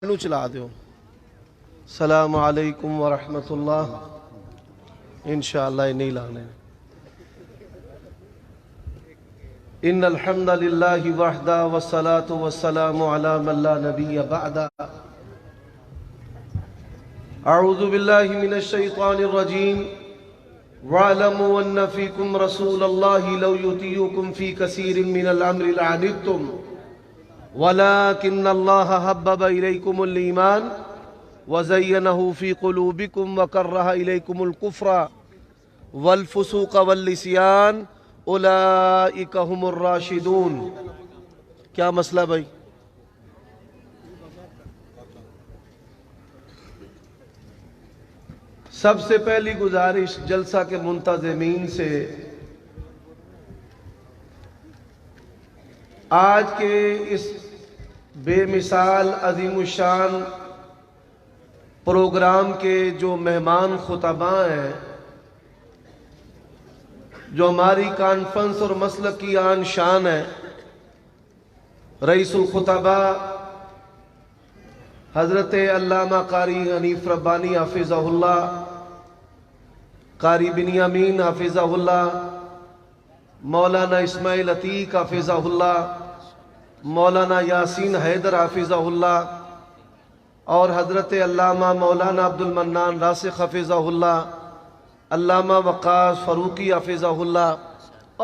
چلا دیو السلام علیکم ورحمۃ اللہ انشاءاللہ نہیں لانے ان الحمد للہ وحدہ والصلاة والسلام علی من لا نبی بعدہ اعوذ باللہ من الشیطان الرجیم وَاعْلَمُوا أَنَّ فِيكُمْ رَسُولَ اللَّهِ لَوْ يُطِيعُكُمْ فِي كَثِيرٍ مِّنَ الْأَمْرِ لَعَنِتُّمْ وَلَكِنَّ اللَّهَ حَبَّبَ إِلَيْكُمُ الْإِيمَانَ وَزَيَّنَهُ فِي قُلُوبِكُمْ وَكَرَّهَ إِلَيْكُمُ الْكُفْرَ وَالْفُسُوقَ وَالْعِصْيَانَ أُولَئِكَ هُمُ الرَّاشِدُونَ۔ کیا مسئلہ بھائی؟ سب سے پہلی گزارش جلسہ کے منتظمین سے، آج کے اس بے مثال عظیم الشان پروگرام کے جو مہمان خطباء ہیں، جو ہماری کانفرنس اور مسلک کی آن شان ہے، رئیس الخطباء حضرت علامہ قاری حنیف ربانی حافظہ اللہ، قاری بنیامین حافظہ اللہ، مولانا اسماعیل عتیق حافظہ اللہ، مولانا یاسین حیدر حافظہ اللہ، اور حضرت علامہ مولانا عبد المنان راسخ حافظہ اللہ، علامہ وقاص فاروقی حافظہ اللہ،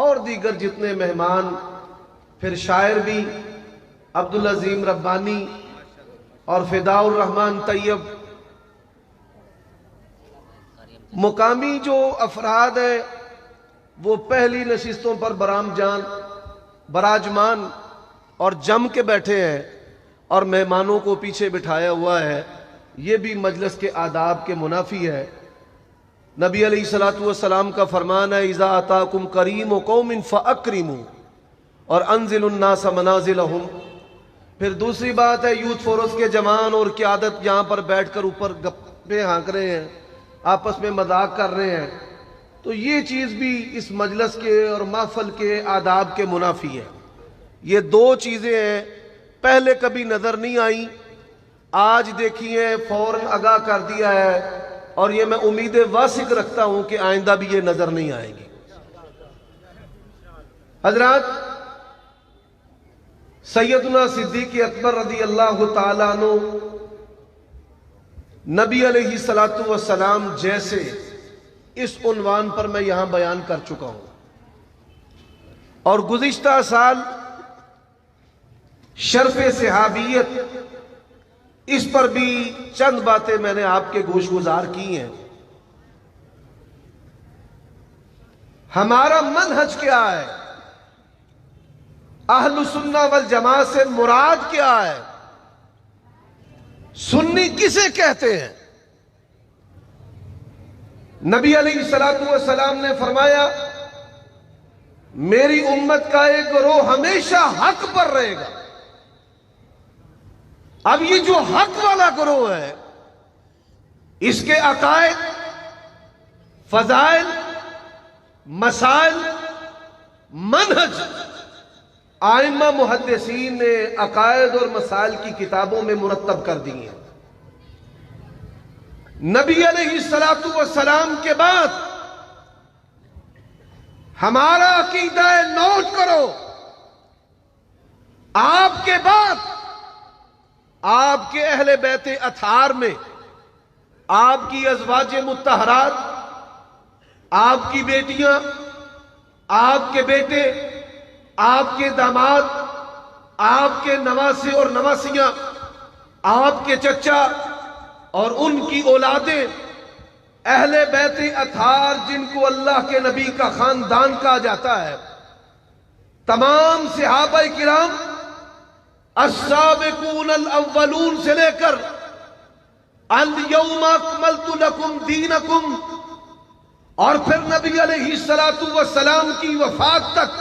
اور دیگر جتنے مہمان، پھر شاعر بھی عبدالعظیم ربانی اور فداء الرحمن طیب، مقامی جو افراد ہیں وہ پہلی نشستوں پر براجمان اور جم کے بیٹھے ہیں، اور مہمانوں کو پیچھے بٹھایا ہوا ہے، یہ بھی مجلس کے آداب کے منافی ہے۔ نبی علیہ السلام کا فرمان ہے اذا اتاکم کریم قوم فاکرموا اور انزلوا الناس منازلہم۔ پھر دوسری بات ہے یوتھ فورس کے جوان اور قیادت یہاں پر بیٹھ کر اوپر گپے ہانک رہے ہیں، آپس میں مذاق کر رہے ہیں، تو یہ چیز بھی اس مجلس کے اور محفل کے آداب کے منافی ہے۔ یہ دو چیزیں ہیں، پہلے کبھی نظر نہیں آئیں، آج دیکھی ہیں، فوراً آگاہ کر دیا ہے، اور یہ میں امید واثق رکھتا ہوں کہ آئندہ بھی یہ نظر نہیں آئیں گی۔ حضرات، سیدنا صدیق اکبر رضی اللہ تعالیٰ عنہ نبی علیہ السلام جیسے اس عنوان پر میں یہاں بیان کر چکا ہوں، اور گزشتہ سال شرف صحابیت اس پر بھی چند باتیں میں نے آپ کے گوش گزار کی ہیں۔ ہمارا منہج کیا ہے؟ اہل سنہ والجماعت سے مراد کیا ہے؟ سنی کسے کہتے ہیں؟ نبی علیہ السلام نے فرمایا میری امت کا ایک گروہ ہمیشہ حق پر رہے گا۔ اب یہ جو حق والا گروہ ہے، اس کے عقائد، فضائل، مسائل، منہج ائمہ محدثین نے عقائد اور مسائل کی کتابوں میں مرتب کر دی ہیں۔ نبی علیہ السلام کے بعد ہمارا عقیدہ ہے، نوٹ کرو، آپ کے بعد آپ کے اہل بیت اطہار میں آپ کی ازواج مطہرات، آپ کی بیٹیاں، آپ کے بیٹے، آپ کے داماد، آپ کے نواسے اور نواسیاں، آپ کے چچا اور ان کی اولادیں، اہل بیت اطہار جن کو اللہ کے نبی کا خاندان کہا جاتا ہے، تمام صحابہ کرام السابقون الاولون سے لے کر الیوم اکملت لکم دینکم، اور پھر نبی علیہ السلام کی وفات تک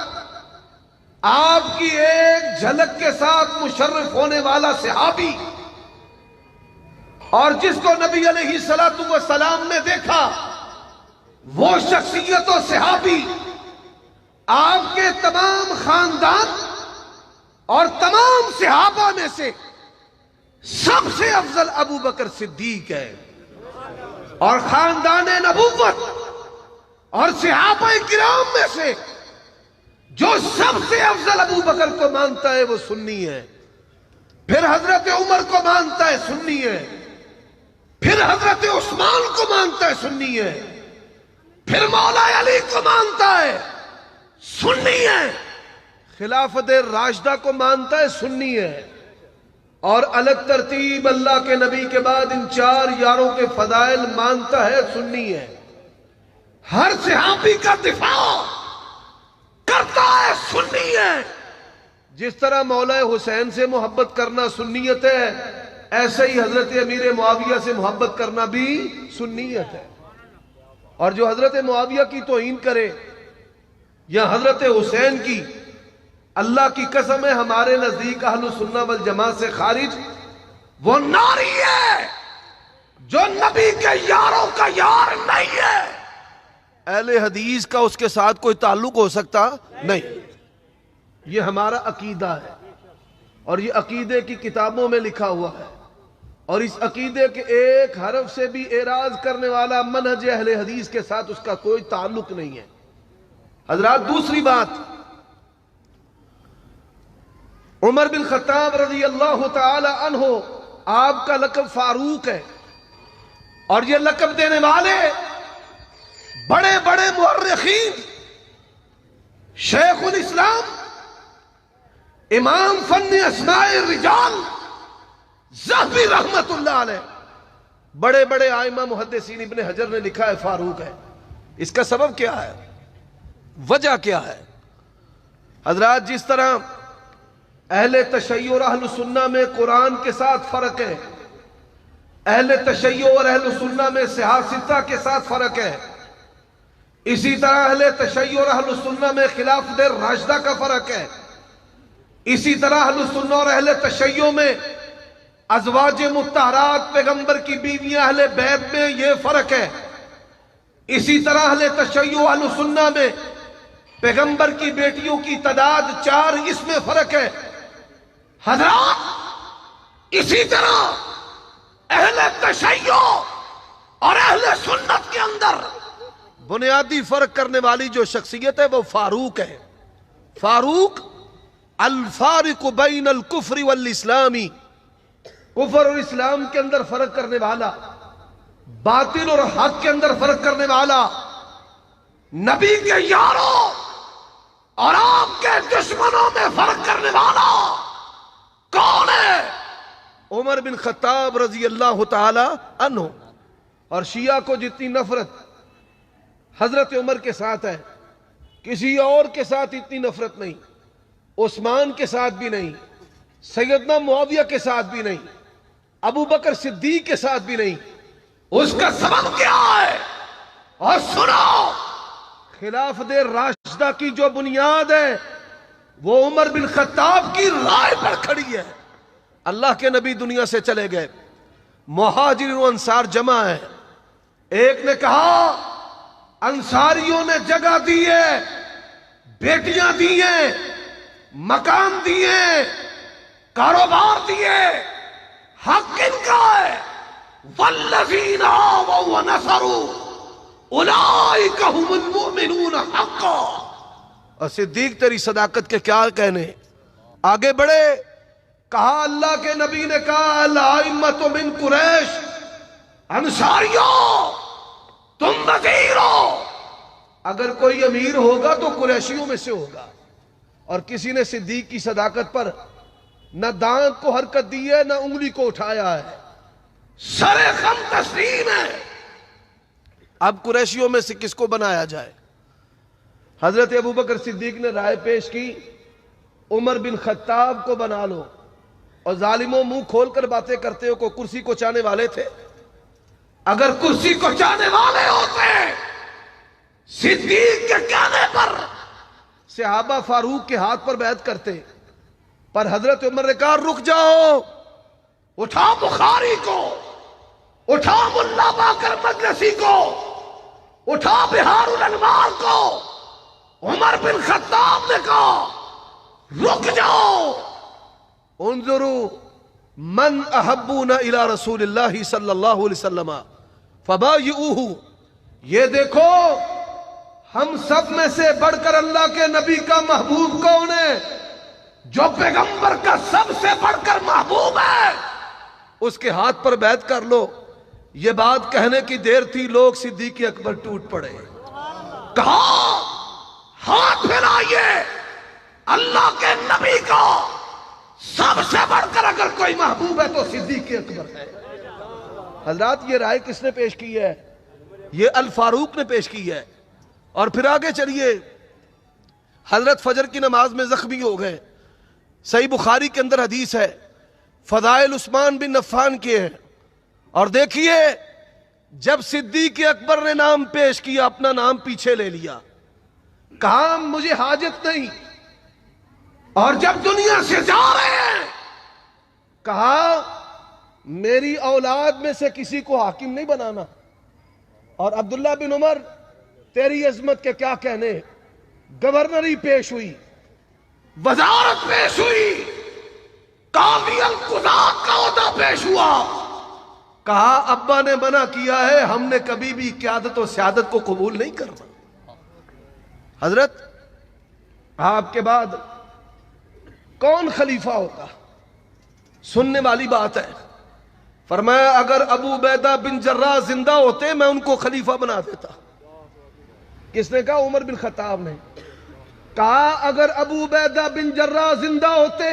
آپ کی ایک جھلک کے ساتھ مشرف ہونے والا صحابی، اور جس کو نبی علیہ السلام نے دیکھا وہ شخصیت و صحابی، آپ کے تمام خاندان اور تمام صحابہ میں سے سب سے افضل ابو بکر صدیق ہے، اور خاندان نبوت اور صحابہ کرام میں سے جو سب سے افضل ابو بکر کو مانتا ہے وہ سنی ہے، پھر حضرت عمر کو مانتا ہے سنی ہے، پھر حضرت عثمان کو مانتا ہے سنی ہے، پھر مولا علی کو مانتا ہے سنی ہے، خلافت راشدہ کو مانتا ہے سنی ہے، اور الگ ترتیب اللہ کے نبی کے بعد ان 4 یاروں کے فضائل مانتا ہے سنی ہے، ہر صحابی کا دفاع کرتا ہے سنی ہے۔ جس طرح مولا حسین سے محبت کرنا سنیت ہے، ایسے ہی حضرت امیر معاویہ سے محبت کرنا بھی سنیت ہے، اور جو حضرت معاویہ کی توہین کرے یا حضرت حسین کی، اللہ کی قسم ہے ہمارے نزدیک اہل سنہ والجماعت سے خارج وہ ناری ہے جو نبی کے یاروں کا یار نہیں ہے۔ اہل حدیث کا اس کے ساتھ کوئی تعلق ہو سکتا نہیں، یہ ہمارا عقیدہ ہے، اور یہ عقیدے کی کتابوں میں لکھا ہوا ہے، اور اس عقیدے کے ایک حرف سے بھی اعراض کرنے والا منہج اہل حدیث کے ساتھ اس کا کوئی تعلق نہیں ہے۔ حضرات، دوسری بات، عمر بن خطاب رضی اللہ تعالی عنہ آپ کا لقب فاروق ہے، اور یہ لقب دینے والے بڑے بڑے مورخین، شیخ الاسلام امام فن اسماء الرجال ذہبی رحمت اللہ علیہ، بڑے بڑے آئمہ محدثین، ابن حجر نے لکھا ہے فاروق ہے۔ اس کا سبب کیا ہے؟ وجہ کیا ہے؟ حضرات، جس طرح اہل تشیع اور اہل سنہ میں قرآن کے ساتھ فرق ہے، اہل تشیع اور اہل سنہ میں صحاح کے ساتھ فرق ہے، اسی طرح اہل تشیع اور اہل سنہ میں خلافت راشدہ کا فرق ہے، اسی طرح اہل سنہ اور اہل تشیع میں ازواج مطہرات پیغمبر کی بیویاں اہل بیت میں یہ فرق ہے، اسی طرح اہل تشیع اہل سنہ میں پیغمبر کی بیٹیوں کی تعداد 4، اس میں فرق ہے۔ حضرات، اسی طرح اہل تشیع اور اہل سنت کے اندر بنیادی فرق کرنے والی جو شخصیت ہے وہ فاروق ہے۔ فاروق الفارق بین الکفر والاسلامی، کفر اور اسلام کے اندر فرق کرنے والا، باطل اور حق کے اندر فرق کرنے والا، نبی کے یاروں اور آپ کے دشمنوں میں فرق کرنے والا کون ہے؟ عمر بن خطاب رضی اللہ تعالی عنہ۔ اور شیعہ کو جتنی نفرت حضرت عمر کے ساتھ ہے، کسی اور کے ساتھ اتنی نفرت نہیں، عثمان کے ساتھ بھی نہیں، سیدنا معاویہ کے ساتھ بھی نہیں، ابو بکر صدیق کے ساتھ بھی نہیں۔ اس کا سبب کیا ہے؟ اور سنو، خلافت راشدہ کی جو بنیاد ہے وہ عمر بن خطاب کی رائے پر کھڑی ہے۔ اللہ کے نبی دنیا سے چلے گئے، مہاجرین و انصار جمع ہے، ایک نے کہا انصاریوں نے جگہ دی ہے، بیٹیاں دی ہیں، مکان دیے، کاروبار دیے، حق ان کا ہے۔ والذین آووا ونصروا اولئک هم المؤمنون حقا۔ اور صدیق تیری صداقت کے کیا کہنے، آگے بڑھے، کہا اللہ کے نبی نے کہا الائمۃ من قریش، انصاریوں تم وزیر ہو، اگر کوئی امیر ہوگا تو قریشیوں میں سے ہوگا۔ اور کسی نے صدیق کی صداقت پر نہ دانت کو حرکت دی ہے نہ انگلی کو اٹھایا ہے، سر خم تسلیم ہے۔ اب قریشیوں میں سے کس کو بنایا جائے؟ حضرت ابو بکر صدیق نے رائے پیش کی عمر بن خطاب کو بنا لو۔ اور ظالموں، منہ کھول کر باتیں کرتے ہو، کو کرسی کو چاہنے والے تھے؟ اگر کرسی کو چاہنے والے ہوتے صدیق کے کہنے پر صحابہ فاروق کے ہاتھ پر بیعت کرتے، پر حضرت عمر نے کہا رک جاؤ، اٹھا بخاری کو، اٹھا ملا باقر مجلسی کو، اٹھا بہار الانوار کو۔ عمر بن خطاب نے کہا رک جاؤ، انظروا من احبونا الی رسول اللہ صلی اللہ علیہ وسلم فبایعوہ، یہ دیکھو ہم سب میں سے بڑھ کر اللہ کے نبی کا محبوب کون ہے؟ جو پیغمبر کا سب سے بڑھ کر محبوب ہے، اس کے ہاتھ پر بیعت کر لو۔ یہ بات کہنے کی دیر تھی، لوگ صدیق اکبر ٹوٹ پڑے، کہا ہاتھ پھیلائیے، اللہ کے نبی کا سب سے بڑھ کر اگر کوئی محبوب ہے تو صدیق اکبر ہے۔ حضرات یہ رائے کس نے پیش کی ہے؟ یہ الفاروق نے پیش کی ہے۔ اور پھر آگے چلیے، حضرت فجر کی نماز میں زخمی ہو گئے، صحیح بخاری کے اندر حدیث ہے، فضائل عثمان بن عفان کے ہیں، اور دیکھیے جب صدیق اکبر نے نام پیش کیا اپنا نام پیچھے لے لیا، کہا مجھے حاجت نہیں، اور جب دنیا سے جا رہے ہیں کہا میری اولاد میں سے کسی کو حاکم نہیں بنانا۔ اور عبداللہ بن عمر تیری عظمت کے کیا کہنے، گورنری پیش ہوئی، وزارت پیش ہوئی، قاضی القضات کا عہدہ پیش ہوا، کہا ابا نے منع کیا ہے، ہم نے کبھی بھی قیادت و سیادت کو قبول نہیں کرنا۔ حضرت آپ کے بعد کون خلیفہ ہوتا؟ سننے والی بات ہے۔ فرمایا اگر ابو عبیدہ بن جراح زندہ ہوتے میں ان کو خلیفہ بنا دیتا۔ کس نے کہا؟ عمر بن خطاب نے کہا اگر ابو عبیدہ بن جراح زندہ ہوتے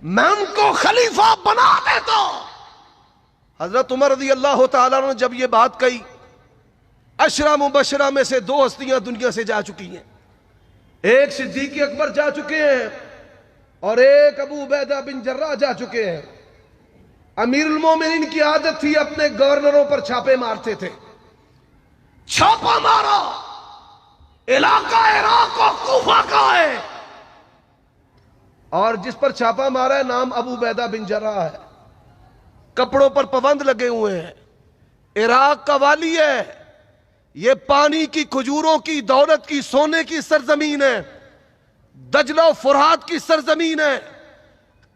میں ان کو خلیفہ بنا دیتا۔ حضرت عمر رضی اللہ تعالیٰ نے جب یہ بات کہی، عشرہ مبشرہ میں سے 2 ہستیاں دنیا سے جا چکی ہیں، ایک صدیق اکبر جا چکے ہیں اور ایک ابو عبیدہ بن جراح جا چکے ہیں۔ امیر المومنین کی عادت تھی اپنے گورنروں پر چھاپے مارتے تھے، چھاپا مارا، علاقہ عراق و کوفہ کا ہے، اور جس پر چھاپا مارا ہے نام ابو عبیدہ بن جراح ہے، کپڑوں پر پابند لگے ہوئے ہیں، عراق کا والی ہے، یہ پانی کی، کھجوروں کی، دولت کی، سونے کی سرزمین ہے، دجلہ و فرات کی سرزمین ہے،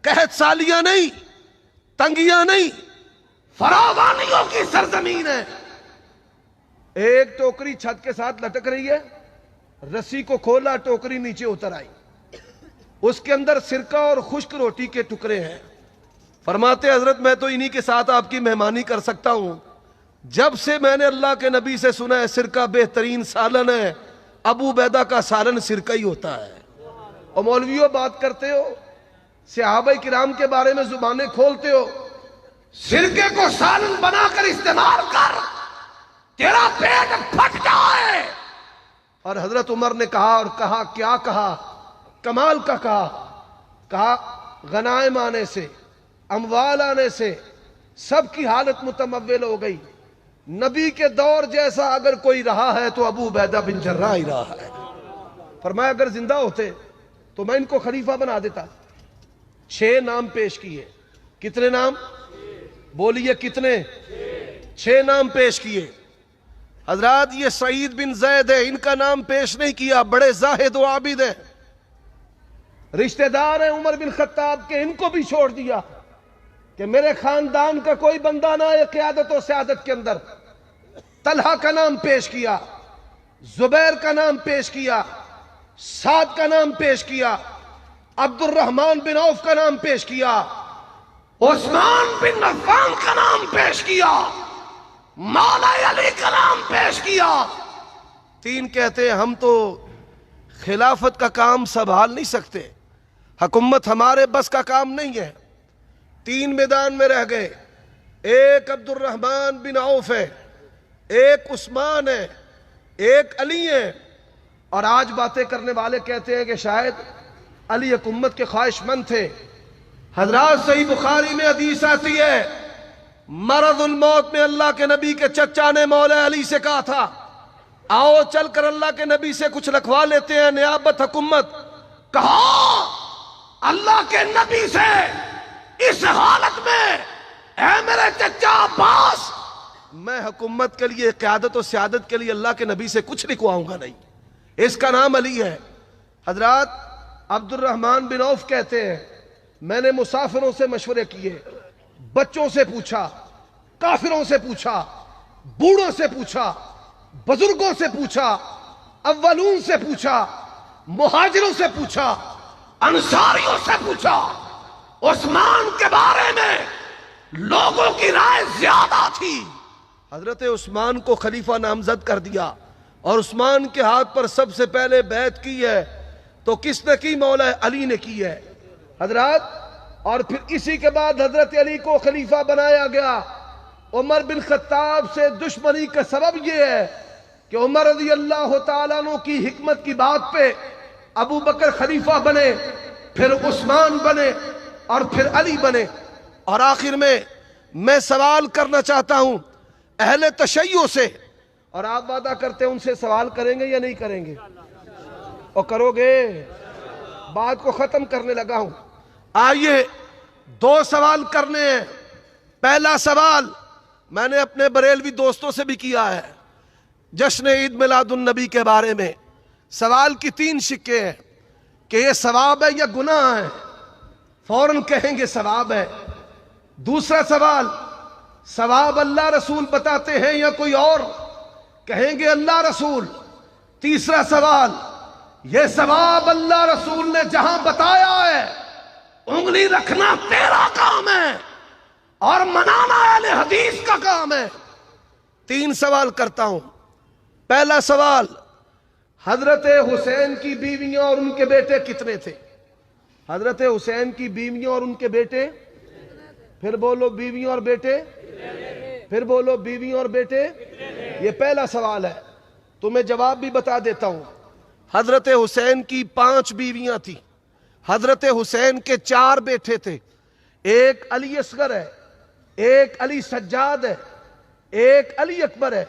قحط سالیاں نہیں، تنگیاں نہیں، فراوانیوں کی سرزمین ہے۔ ایک ٹوکری چھت کے ساتھ لٹک رہی ہے، رسی کو کھولا، ٹوکری نیچے اتر آئی، اس کے اندر سرکہ اور خشک روٹی کے ٹکڑے ہیں۔ فرماتے حضرت میں تو انہی کے ساتھ آپ کی مہمانی کر سکتا ہوں، جب سے میں نے اللہ کے نبی سے سنا ہے سرکہ بہترین سالن ہے، ابو عبیدہ کا سالن سرکہ ہی ہوتا ہے۔ اور مولویوں بات کرتے ہو، صحابہ کرام کے بارے میں زبانیں کھولتے ہو، سرکے کو سالن بنا کر استعمال کر، تیرا پیٹ پھٹ جائے۔ اور حضرت عمر نے کہا، اور کہا کیا کہا، کمال کا کہا غنائم آنے سے، اموال آنے سے سب کی حالت متمول ہو گئی، نبی کے دور جیسا اگر کوئی رہا ہے تو ابو عبیدہ بن جراح ہی رہا ہے۔ فرمایا اگر زندہ ہوتے تو میں ان کو خلیفہ بنا دیتا۔ 6 نام پیش کیے۔ کتنے نام؟ بولیے کتنے؟ 6 نام پیش کیے۔ حضرات یہ سعید بن زید ہے، ان کا نام پیش نہیں کیا، بڑے زاہد و عابد ہیں، رشتہ دار ہیں عمر بن خطاب کے، ان کو بھی چھوڑ دیا کہ میرے خاندان کا کوئی بندہ نہ ہے قیادت و سیادت کے اندر۔ طلحہ کا نام پیش کیا، زبیر کا نام پیش کیا، سعد کا نام پیش کیا، عبد الرحمن بن عوف کا نام پیش کیا، عثمان بن عفان کا نام پیش کیا، مولا علی کا نام پیش کیا۔ 3 کہتے ہیں ہم تو خلافت کا کام سنبھال نہیں سکتے، حکومت ہمارے بس کا کام نہیں ہے۔ 3 میدان میں رہ گئے، ایک عبد الرحمن بن عوف ہے، ایک عثمان ہے، ایک علی ہے۔ اور آج باتیں کرنے والے کہتے ہیں کہ شاید علی حکومت کے خواہش مند تھے۔ حضرات صحیح بخاری میں حدیث آتی ہے، مرض الموت میں اللہ کے نبی کے چچا نے مولا علی سے کہا تھا آؤ چل کر اللہ کے نبی سے کچھ رکھوا لیتے ہیں نیابت حکومت۔ کہا اللہ کے نبی سے اس حالت میں، اے میرے چچا عباس، میں حکومت کے لیے، قیادت و سیادت کے لیے اللہ کے نبی سے کچھ لکھواؤں گا نہیں۔ اس کا نام علی ہے۔ حضرات عبد الرحمن بن عوف کہتے ہیں میں نے مسافروں سے مشورے کیے، بچوں سے پوچھا، کافروں سے پوچھا، بوڑھوں سے پوچھا، بزرگوں سے پوچھا، اولون سے پوچھا، مہاجروں سے پوچھا، انصاریوں سے پوچھا، عثمان کے بارے میں لوگوں کی رائے زیادہ تھی۔ حضرت عثمان کو خلیفہ نامزد کر دیا اور عثمان کے ہاتھ پر سب سے پہلے بیعت کی ہے تو کس نے کی؟ مولا علی نے کی ہے حضرات۔ اور پھر اسی کے بعد حضرت علی کو خلیفہ بنایا گیا۔ عمر بن خطاب سے دشمنی کا سبب یہ ہے کہ عمر رضی اللہ تعالیٰ عنہ کی حکمت کی بات پہ ابو بکر خلیفہ بنے، پھر عثمان بنے اور پھر علی بنے۔ اور آخر میں سوال کرنا چاہتا ہوں اہل تشیع سے، اور آپ وعدہ کرتے ہیں ان سے سوال کریں گے یا نہیں کریں گے؟ اور کرو گے؟ بات کو ختم کرنے لگا ہوں۔ آئیے 2 سوال کرنے ہیں۔ پہلا سوال میں نے اپنے بریلوی دوستوں سے بھی کیا ہے جشن عید میلاد النبی کے بارے میں۔ سوال کی 3 شکے ہیں کہ یہ ثواب ہے یا گناہ ہے، فوراً کہیں گے ثواب ہے۔ دوسرا سوال، ثواب اللہ رسول بتاتے ہیں یا کوئی اور؟ کہیں گے اللہ رسول۔ تیسرا سوال، یہ ثواب اللہ رسول نے جہاں بتایا ہے انگلی رکھنا تیرا کام ہے اور منانا اہل حدیث کا کام ہے۔ 3 سوال کرتا ہوں۔ پہلا سوال، حضرت حسین کی بیویاں اور ان کے بیٹے کتنے تھے؟ حضرت حسین کی بیویاں اور ان کے بیٹے، پھر بولو بیویاں اور بیٹے، پھر بولو بیویاں اور بیٹے۔ یہ پہلا سوال ہے، تمہیں جواب بھی بتا دیتا ہوں۔ حضرت حسین کی 5 بیویاں تھیں۔ حضرت حسین کے 4 بیٹے تھے، ایک علی اصغر ہے، ایک علی سجاد ہے، ایک علی اکبر ہے۔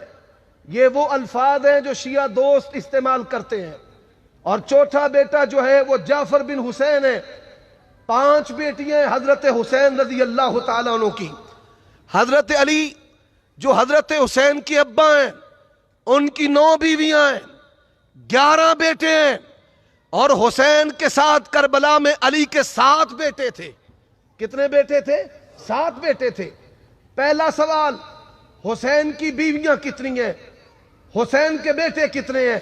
یہ وہ الفاظ ہیں جو شیعہ دوست استعمال کرتے ہیں۔ اور چوتھا بیٹا جو ہے وہ جعفر بن حسین ہے۔ 5 بیٹیاں حضرت حسین رضی اللہ تعالیٰ عنہ کی۔ حضرت علی جو حضرت حسین کے ابا ہیں ان کی 9 بیویاں ہیں، 11 بیٹے ہیں، اور حسین کے ساتھ کربلا میں علی کے 7 بیٹے تھے۔ کتنے بیٹے تھے؟ 7 بیٹے تھے۔ پہلا سوال، حسین کی بیویاں کتنی ہیں؟ حسین کے بیٹے کتنے ہیں؟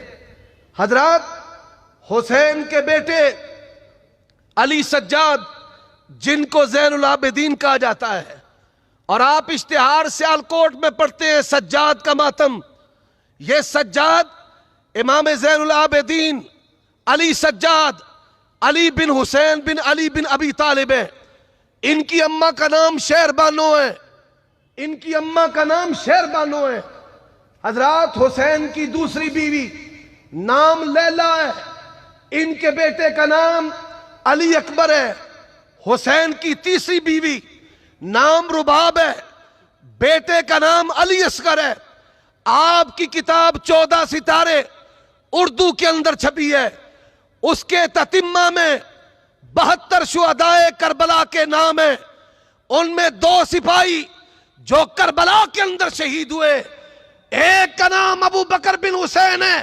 حضرات، حسین کے بیٹے علی سجاد، جن کو زین العابدین کہا جاتا ہے، اور آپ اشتہار سیالکوٹ میں پڑھتے ہیں سجاد کا ماتم۔ یہ سجاد امام زین العابدین علی سجاد علی بن حسین بن علی بن ابی طالب ہے۔ ان کی اماں کا نام شہر بانو ہے، ان کی اماں کا نام شہر بانو ہے۔ حضرات، حسین کی دوسری بیوی نام لیلا ہے، ان کے بیٹے کا نام علی اکبر ہے۔ حسین کی تیسری بیوی نام رباب ہے، بیٹے کا نام علی اصغر ہے۔ آپ کی کتاب 14 ستارے اردو کے اندر چھپی ہے، اس کے تتمہ میں 72 شہدائے کربلا کے نام ہیں۔ ان میں 2 سپاہی جو کربلا کے اندر شہید ہوئے، ایک کا نام ابو بکر بن حسین ہے،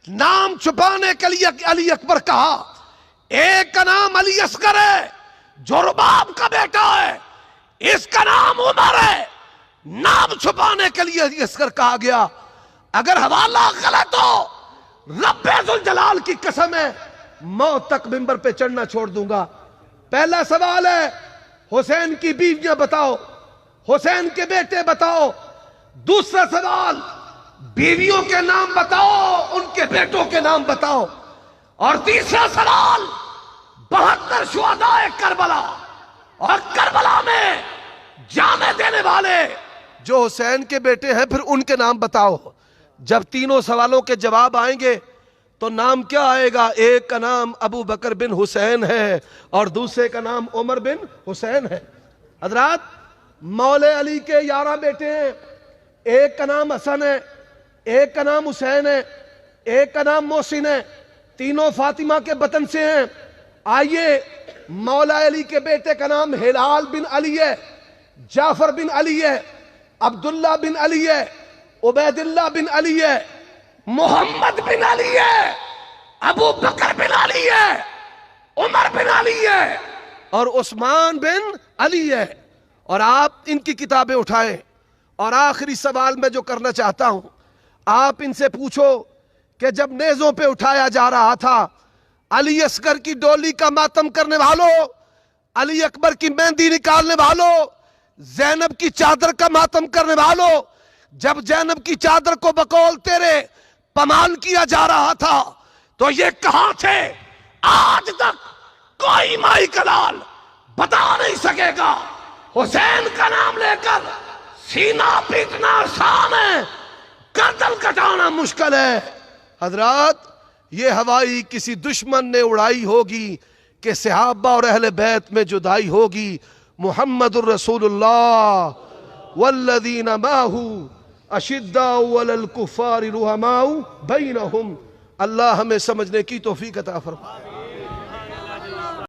نام چھپانے کے لیے علی اکبر کہا۔ ایک کا نام علی اصغر ہے جو رباب کا بیٹا ہے، اس کا نام عمر ہے، نام چھپانے کے لیے علی اصغر کہا گیا۔ اگر حوالہ غلط ہو، رب ذوالجلال کی قسم ہے موت تک منبر پہ چڑھنا چھوڑ دوں گا۔ پہلا سوال ہے حسین کی بیویاں بتاؤ، حسین کے بیٹے بتاؤ۔ دوسرا سوال، بیویوں کے نام بتاؤ، ان کے بیٹوں کے نام بتاؤ۔ اور تیسرا سوال، 72 شہدائے کربلا اور کربلا میں جامیں دینے والے جو حسین کے بیٹے ہیں، پھر ان کے نام بتاؤ۔ جب تینوں سوالوں کے جواب آئیں گے تو نام کیا آئے گا؟ ایک کا نام ابو بکر بن حسین ہے اور دوسرے کا نام عمر بن حسین ہے۔ حضرات، مولا علی کے 11 بیٹے ہیں، ایک کا نام حسن ہے، ایک کا نام حسین ہے، ایک کا نام محسن ہے، تینوں فاطمہ کے بطن سے ہیں۔ آئیے، مولا علی کے بیٹے کا نام ہلال بن علی ہے، جعفر بن علی ہے، عبداللہ بن علی ہے، عبید اللہ بن علی ہے، محمد بن علی ہے، ابو بکر بن علی ہے، عمر بن علی ہے، اور عثمان بن علی ہے، اور آپ ان کی کتابیں اٹھائیں. اور آخری سوال میں جو کرنا چاہتا ہوں، آپ ان سے پوچھو کہ جب نیزوں پہ اٹھایا جا رہا تھا، علی اصغر کی ڈولی کا ماتم کرنے والوں، علی اکبر کی مہندی نکالنے والوں، زینب کی چادر کا ماتم کرنے والوں، جب زینب کی چادر کو بقول تیرے پمال کیا جا رہا تھا تو یہ کہاں تھے؟ آج تک کوئی مائی کلال بتا نہیں سکے گا. حسین کا نام لے کر سینہ پیٹنا آسان ہے، گردن کٹانا مشکل ہے. حضرات، یہ ہوائی کسی دشمن نے اڑائی ہوگی کہ صحابہ اور اہل بیت میں جدائی ہوگی. محمد الرسول اللہ والذین معہ اشداء علی الکفار رحماء بینہم. اللہ ہمیں سمجھنے کی توفیق عطا فرمائے.